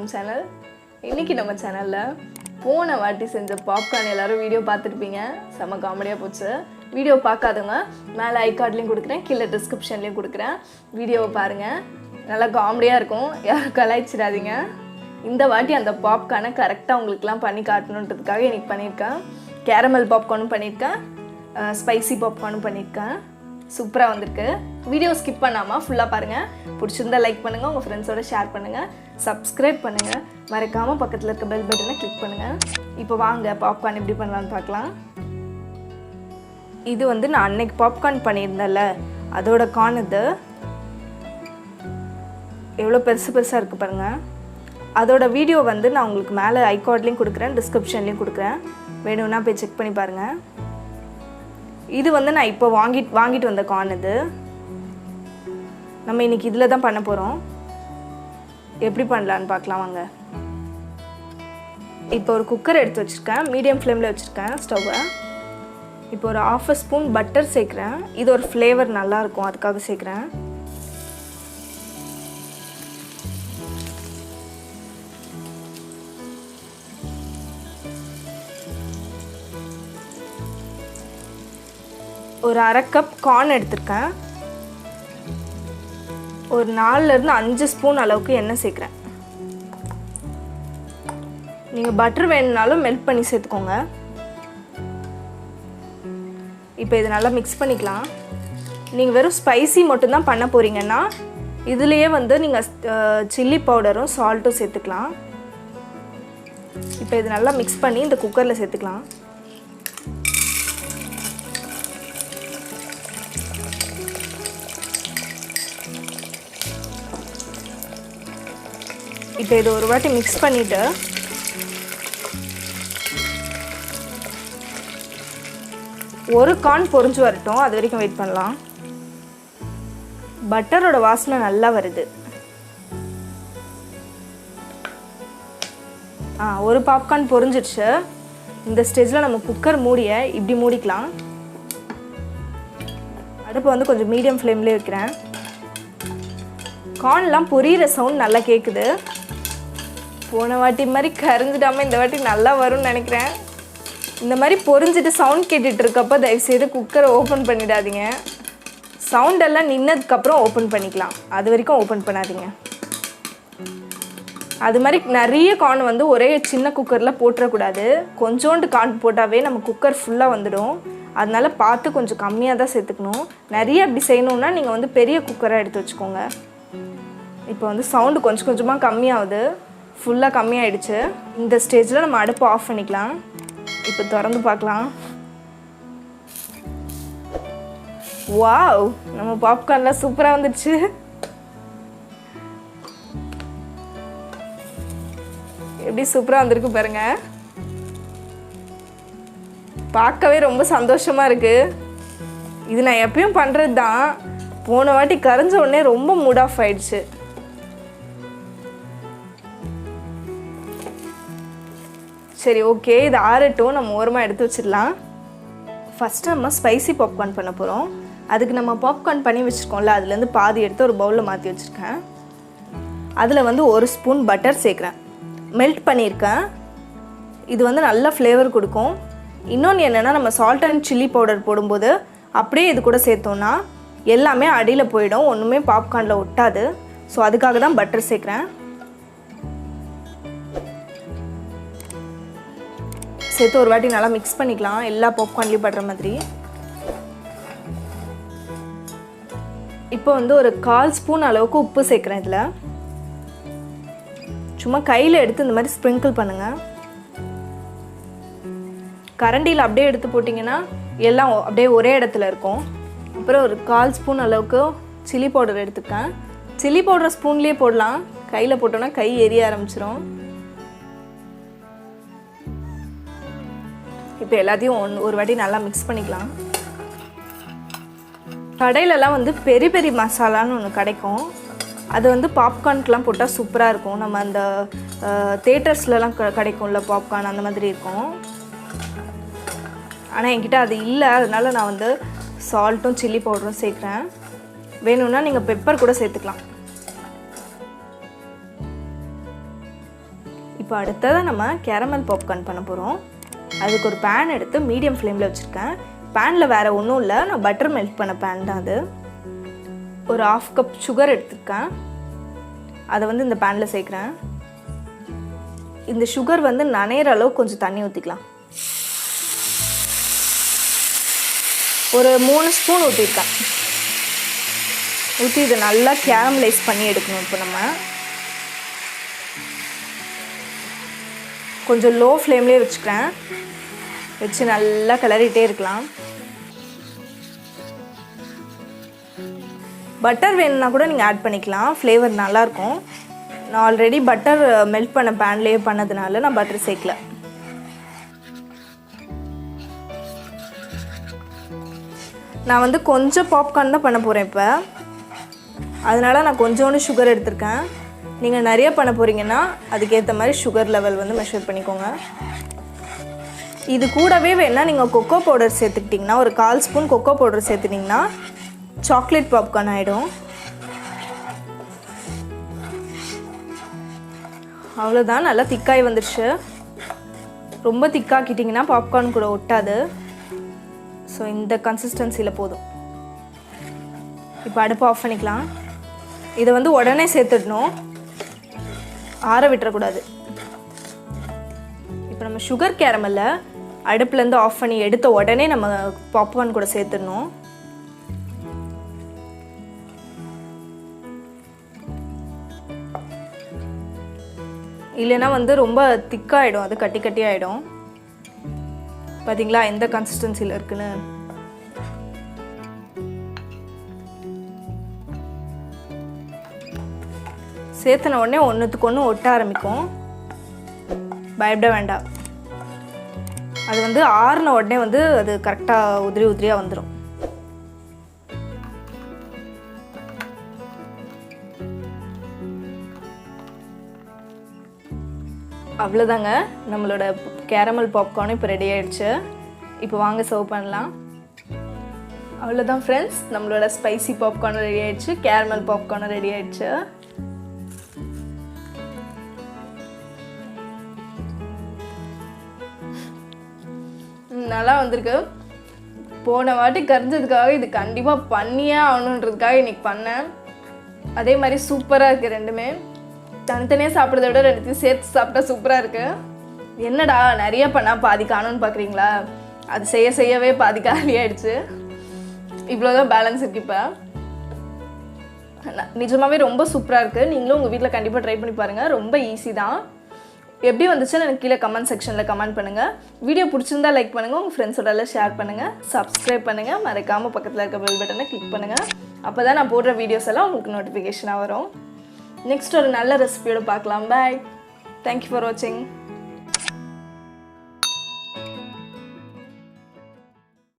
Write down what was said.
Home channel. இன்றைக்கி நம்ம சேனலில் போன வாட்டி செஞ்ச பாப்கார்ன் எல்லோரும் வீடியோ பார்த்துருப்பீங்க. செம்ம காமெடியாக போச்சு. வீடியோ பார்க்காதவங்க மேலே ஐகார்ட்லேயும் கொடுக்குறேன், கீழே டிஸ்கிரிப்ஷன்லேயும் கொடுக்குறேன். வீடியோவை பாருங்கள், நல்லா காமெடியாக இருக்கும், யாரும் கலாய்ச்சிடாதீங்க. இந்த வாட்டி அந்த பாப்கார்னை கரெக்டாக உங்களுக்குலாம் பண்ணி காட்டணுன்றதுக்காக இன்றைக்கி பண்ணியிருக்கேன். கேரமல் பாப்கார்னும் பண்ணியிருக்கேன், ஸ்பைசி பாப்கார்னும் பண்ணியிருக்கேன். சூப்பராக வந்திருக்கு. வீடியோ ஸ்கிப் பண்ணாமல் ஃபுல்லாக பாருங்கள். பிடிச்சிருந்தால் லைக் பண்ணுங்கள், உங்கள் ஃப்ரெண்ட்ஸோடு ஷேர் பண்ணுங்கள், சப்ஸ்கிரைப் பண்ணுங்கள், மறக்காமல் பக்கத்தில் இருக்க பெல் பட்டனை கிளிக் பண்ணுங்கள். இப்போ வாங்க பாப்கார்ன் எப்படி பண்ணலான்னு பார்க்கலாம். இது நான் அன்னைக்கு பாப்கார்ன் பண்ணியிருந்தேன்ல, அதோட கார்ன் இது. எவ்வளோ பெருசு பெருசாக இருக்குது பாருங்கள். அதோட வீடியோ நான் உங்களுக்கு மேலே ஐகார்ட்லேயும் கொடுக்குறேன், டிஸ்கிரிப்ஷன்லேயும் கொடுக்குறேன். வேணும்னா போய் செக் பண்ணி பாருங்கள். இது நான் இப்போ வாங்கிட்டு வந்த கார்ன். இது நம்ம இன்றைக்கி இதில் தான் பண்ண போகிறோம். எப்படி பண்ணலான்னு பார்க்கலாம் வாங்க. இப்போ ஒரு குக்கர் எடுத்து வச்சுருக்கேன், மீடியம் ஃப்ளேமில் வச்சுருக்கேன் ஸ்டவ்வை. இப்போ ஒரு 1/2 ஸ்பூன் பட்டர் சேர்க்குறேன். இது ஒரு ஃப்ளேவர் நல்லாயிருக்கும், அதுக்காக சேர்க்குறேன். ஒரு 1/2 கப் கார்ன் எடுத்திருக்கேன். ஒரு 4லேருந்து 5 ஸ்பூன் அளவுக்கு எண்ணெய் சேர்க்குறேன். நீங்கள் பட்டர் வேணுனாலும் மெல்ட் பண்ணி சேர்த்துக்கோங்க. இப்போ இது நல்லா மிக்ஸ் பண்ணிக்கலாம். நீங்கள் வெறும் ஸ்பைசி மட்டும்தான் பண்ண போகிறீங்கன்னா இதுலேயே நீங்கள் சில்லி பவுடரும் சால்ட்டும் சேர்த்துக்கலாம். இப்போ இது நல்லா மிக்ஸ் பண்ணி இந்த குக்கரில் சேர்த்துக்கலாம். இப்போ இது ஒரு வாட்டி மிக்ஸ் பண்ணிவிட்டு ஒரு கார்ன் பொரிஞ்சு வரட்டும், அது வரைக்கும் வெயிட் பண்ணலாம். பட்டரோட வாசனை நல்லா வருது. ஒரு பாப்கார்ன் பொரிஞ்சிடுச்சு. இந்த ஸ்டேஜில் நம்ம குக்கர் மூடியை இப்படி மூடிக்கலாம். அடுப்பை கொஞ்சம் மீடியம் ஃப்ளேம்லேயே வைக்கிறேன். கார்ன்லாம் பொரியிற சவுண்ட் நல்லா கேட்குது. போன வாட்டி மாதிரி கரைஞ்சிடாமல் இந்த வாட்டி நல்லா வரும்னு நினைக்கிறேன். இந்த மாதிரி பொரிஞ்சிட்டு சவுண்ட் கேட்டுட்டு இருக்கப்போ தயவுசெய்து குக்கரை ஓப்பன் பண்ணிடாதீங்க. சவுண்டெல்லாம் நின்னதுக்கப்புறம் ஓப்பன் பண்ணிக்கலாம், அது வரைக்கும் ஓப்பன் பண்ணாதீங்க. அது மாதிரி நிறைய கார்ன் ஒரே சின்ன குக்கரில் போட்டுறக்கூடாது. கொஞ்சோண்டு கார்ன் போட்டாவே நம்ம குக்கர் ஃபுல்லாக வந்துடும். அதனால பார்த்து கொஞ்சம் கம்மியாக தான் சேர்த்துக்கணும். நிறைய அப்படி செய்யணுன்னா நீங்கள் பெரிய குக்கராக எடுத்து வச்சுக்கோங்க. இப்போ சவுண்டு கொஞ்சம் கொஞ்சமாக கம்மியாகுது, ஃபுல்லாக கம்மியாகிடுச்சு. இந்த ஸ்டேஜில் நம்ம அடுப்பு ஆஃப் பண்ணிக்கலாம். இப்போ திறந்து பார்க்கலாம். வாவ், நம்ம பாப்கார்ன்லாம் சூப்பராக வந்துடுச்சு. எப்படி சூப்பராக வந்திருக்கு பாருங்க. பார்க்கவே ரொம்ப சந்தோஷமாக இருக்குது. இது நான் எப்பயும் பண்ணுறது தான். போன வாட்டி கரைஞ்ச உடனே ரொம்ப மூட் ஆஃப் ஆயிடுச்சு. சரி, ஓகே, இது ஆறட்டும், நம்ம ஓரமாக எடுத்து வச்சிடலாம். ஃபஸ்ட்டு நம்ம ஸ்பைசி பாப்கார்ன் பண்ண போகிறோம். அதுக்கு நம்ம பாப்கார்ன் பண்ணி வச்சுருக்கோம்ல, அதுலேருந்து பாதி எடுத்து ஒரு பவுலில் மாற்றி வச்சுருக்கேன். அதில் 1 ஸ்பூன் பட்டர் சேர்க்குறேன், மெல்ட் பண்ணியிருக்கேன். இது நல்ல ஃப்ளேவர் கொடுக்கும். இன்னொன்று என்னென்னா, நம்ம சால்ட் அண்ட் சில்லி பவுடர் போடும்போது அப்படியே இது கூட சேர்த்தோன்னா எல்லாமே அடியில் போயிடும், ஒன்றுமே பாப்கார்னில் ஒட்டாது. ஸோ அதுக்காக தான் பட்டர் சேர்க்குறேன். சேர்த்து ஒரு வாட்டி நல்லா மிக்ஸ் பண்ணிக்கலாம், எல்லா பாப்கார்ன்லேயும் படுற மாதிரி. இப்போ ஒரு 1/4 ஸ்பூன் அளவுக்கு உப்பு சேர்க்குறேன். இதில் சும்மா கையில் எடுத்து இந்த மாதிரி ஸ்ப்ரிங்கிள் பண்ணுங்கள். கரண்டியில் அப்படியே எடுத்து போட்டிங்கன்னா எல்லாம் அப்படியே ஒரே இடத்துல இருக்கும். அப்புறம் ஒரு 1/4 ஸ்பூன் அளவுக்கு சில்லி பவுடர் எடுத்துக்கேன். சில்லி பவுடர் ஸ்பூன்லேயே போடலாம், கையில் போட்டோன்னா கை எரிய ஆரம்பிச்சிடும். இப்போ எல்லாத்தையும் ஒரு வாட்டி நல்லா மிக்ஸ் பண்ணிக்கலாம். கடையிலலாம் பெரி பெரி மசாலான்னு ஒன்று கிடைக்கும். அது பாப்கார்னுக்கெலாம் போட்டால் சூப்பராக இருக்கும். நம்ம அந்த தேட்டர்ஸ்லலாம் கிடைக்கும்ல பாப்கார்ன், அந்த மாதிரி இருக்கும். ஆனால் என்கிட்ட அது இல்லை, அதனால நான் சால்ட்டும் சில்லி பவுடரும் சேர்க்குறேன். வேணும்னா நீங்கள் பெப்பர் கூட சேர்த்துக்கலாம். இப்போ அடுத்ததாக நம்ம கேரமல் பாப்கார்ன் பண்ண போகிறோம். அதுக்கு ஒரு பேன் எடுத்து மீடியம் ஃப்ளேமில் வச்சுருக்கேன். பேனில் வேறு ஒன்றும் இல்லை, நான் பட்டர் மெல்ட் பண்ண பேன் தான் அது. ஒரு 1/2 கப் சுகர் எடுத்துருக்கேன். அதை வந்து இந்த பேனில் சேர்க்குறேன். இந்த சுகர் வந்து நனையிற அளவுக்கு கொஞ்சம் தண்ணி ஊற்றிக்கலாம். ஒரு 3 ஸ்பூன் ஊற்றிருக்கேன். ஊற்றி இதை நல்லா கேரமலைஸ் பண்ணி எடுக்கணும். இப்போ நம்ம கொஞ்சம் லோ ஃப்ளேம்லேயே வச்சுக்கிறேன். வச்சு நல்லா கிளறிட்டே இருக்கலாம். பட்டர் வேணும்னா கூட நீங்கள் ஆட் பண்ணிக்கலாம், ஃப்ளேவர் நல்லாயிருக்கும். நான் ஆல்ரெடி பட்டர் மெல்ட் பண்ண பேன்லேயே பண்ணதுனால நான் பட்டர் சேர்க்கல. நான் வந்து கொஞ்சம் பாப்கார்ன் தான் பண்ண போகிறேன் இப்போ, அதனால் நான் கொஞ்சோண்டு சுகர் எடுத்திருக்கேன். நீங்கள் நிறைய பண்ண போகிறீங்கன்னா அதுக்கேற்ற மாதிரி சுகர் லெவல் வந்து மெஷர் பண்ணிக்கோங்க. இது கூடவே வேணால் நீங்கள் கொக்கோ பவுடர் சேர்த்துக்கிட்டிங்கன்னா, ஒரு 1/4 ஸ்பூன் கொக்கோ பவுடர் சேர்த்துட்டிங்கன்னா சாக்லேட் பாப்கார்ன் ஆகிடும். அவ்வளோதான், நல்லா திக்காகி வந்துடுச்சு. ரொம்ப திக்காக்கிட்டிங்கன்னா பாப்கார்ன் கூட ஒட்டாது. ஸோ இந்த கன்சிஸ்டன்சியில் போதும். இப்போ அடுப்பு ஆஃப் பண்ணிக்கலாம். இதை வந்து உடனே சேர்த்துடணும், ஆற விட்டுறக்கூடாது. இப்போ நம்ம சுகர் கேரமல்ல அடுப்புலேருந்து ஆஃப் பண்ணி எடுத்த உடனே நம்ம பாப்கார்ன் கூட சேர்த்துடணும். இல்லைன்னா வந்து ரொம்ப திக்காகிடும், அது கட்டி கட்டி ஆகிடும். பார்த்தீங்களா எந்த கன்சிஸ்டன்சியில் இருக்குன்னு. சேர்த்துன உடனே ஒன்றுத்துக்கு ஒன்று ஒட்ட ஆரம்பிக்கும், பயப்பட வேண்டாம். அது வந்து ஆறின உடனே வந்து அது கரெக்டாக உதிரி உதிரியாக வந்துடும். அவ்வளோதாங்க, நம்மளோட கேரமல் பாப்கார்னும் இப்போ ரெடி ஆகிடுச்சு. இப்போ வாங்க சர்வ் பண்ணலாம். அவ்வளோதான் ஃப்ரெண்ட்ஸ், நம்மளோட ஸ்பைசி பாப்கார்னும் ரெடி ஆகிடுச்சு, கேரமல் பாப்கார்னும் ரெடி ஆகிடுச்சு. நல்லா வந்திருக்கு. போன வாட்டி கரைஞ்சதுக்காக இது கண்டிப்பாக பண்ணியே ஆகணுன்றதுக்காக இன்றைக்கி பண்ணேன். அதே மாதிரி சூப்பராக இருக்குது. ரெண்டுமே தனித்தனியாக சாப்பிட்றத விட ரெண்டுத்தையும் சேர்த்து சாப்பிட்டா சூப்பராக இருக்குது. என்னடா நிறைய பண்ணால் பாதி காணும்னு பார்க்குறீங்களா? அது செய்யவே பாதி காலி ஆகிடுச்சு. இவ்வளோதான் பேலன்ஸ் இருக்குது. இப்போ நிஜமாகவே ரொம்ப சூப்பராக இருக்குது. நீங்களும் உங்கள் வீட்டில் கண்டிப்பாக ட்ரை பண்ணி பாருங்கள். ரொம்ப ஈஸி தான். எப்படி வந்துச்சுன்னு எனக்கு கீழே கமெண்ட் செக்ஷனில் கமெண்ட் பண்ணுங்கள். வீடியோ பிடிச்சிருந்தா லைக் பண்ணுங்கள், உங்கள் ஃப்ரெண்ட்ஸோடலாம் ஷேர் பண்ணுங்கள், சப்ஸ்கிரைப் பண்ணுங்கள், மறக்காமல் பக்கத்தில் இருக்க பெல் பட்டனை கிளிக் பண்ணுங்கள். அப்போ தான் நான் போடுற வீடியோஸ் எல்லாம் உங்களுக்கு நோட்டிஃபிகேஷனாக வரும். நெக்ஸ்ட் ஒரு நல்ல ரெசிபியோடு பார்க்கலாம். பாய். தேங்க்யூ ஃபார் வாட்சிங்.